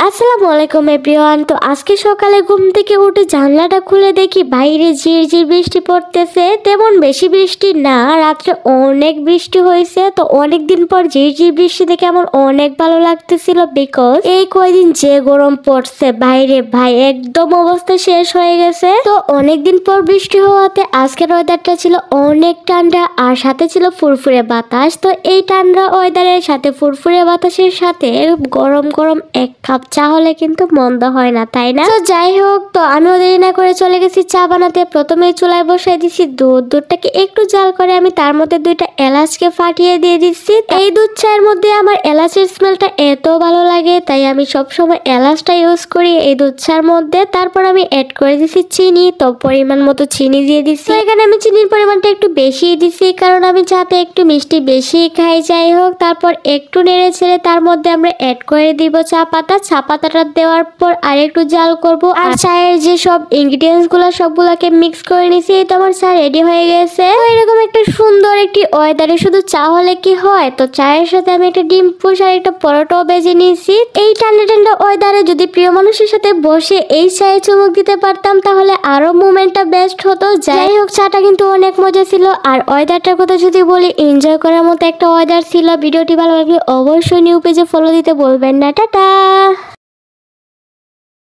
আসসালামু আলাইকুম এভরিওয়ান। তো আজকে সকালে ঘুম থেকে উঠে জানলাটা খুলে দেখি বাইরে ঝিরঝির বৃষ্টি পড়তেছে। তেমন বেশি বৃষ্টি না, রাত্রে অনেক বৃষ্টি হয়েছে। তো অনেকদিন পর ঝিরঝির বৃষ্টি দেখে আমার অনেক ভালো লাগতেছিল, বিকজ এই কয়দিন যে গরম পড়ছে বাইরে, ভাই একদম অবস্থা শেষ হয়ে গেছে। তো অনেকদিন পর বৃষ্টি হওয়াতে আজকের ওয়েদারটা ছিল অনেক ঠান্ডা, আর সাথে ছিল ফুরফুরে বাতাস। তো এই ঠান্ডা ওয়েদারের সাথে ফুরফুরে বাতাসের সাথে গরম গরম এক কাপ চা হলে কিন্তু মন্দ হয় না, তাই না? তো যাই হোক, তো আমিও দেরি না করে চলে গেছি চা বানাতে। প্রথমেই চুলায় বসাই দিছি দুধটাকে একটু জাল করে আমি তার মধ্যে 2টা এলাচকে ফাটিয়ে দিয়ে দিচ্ছি। এই দুধ চায়ের মধ্যে আমার এলাচের স্মেলটা এত ভালো লাগে, তাই আমি সবসময় এলাচটা ইউজ করি এই দুধ চার মধ্যে। তারপর আমি অ্যাড করে দিছি চিনি, তো পরিমাণ মতো চিনি দিয়ে দিচ্ছি। তো এখানে আমি চিনির পরিমাণটা একটু বেশি দিছি, কারণ আমি চাতে একটু মিষ্টি বেশি খাই। যাই হোক, তারপর একটু নেড়ে ছেড়ে তার মধ্যে আমরা অ্যাড করে দিব চা পাতাটা দেওয়ার পর আর একটু জাল করব। আর চায়ের যে সব ইনগ্রিডিয়েন্টস গুলো সবগুলোকে মিক্স করে নিছি। এই তো আমার চা রেডি হয়ে গেছে। তো এরকম একটা সুন্দর একটি ওয়েদারে শুধু চা হলে কি হয়, তো চায়ের সাথে আমি একটা ডিম পোচ আর একটা পরোটাও বেজে নিয়েছি। এই ঠান্ডা ঠান্ডা ওয়েদারে যদি প্রিয় মানুষের সাথে বসে এই চায়ে চুমুক দিতে পারতাম তাহলে আরো মোমেন্টটা বেস্ট হতো। যাই হোক, চাটা কিন্তু অনেক মজা ছিল। আর ওয়েদারটার কথা যদি বলি, এনজয় করার মতো একটা ওয়েদার ছিল। ভিডিওটি ভালো লাগলে অবশ্যই নিউ পেজে ফলো দিতে বলবেন না। টাটা।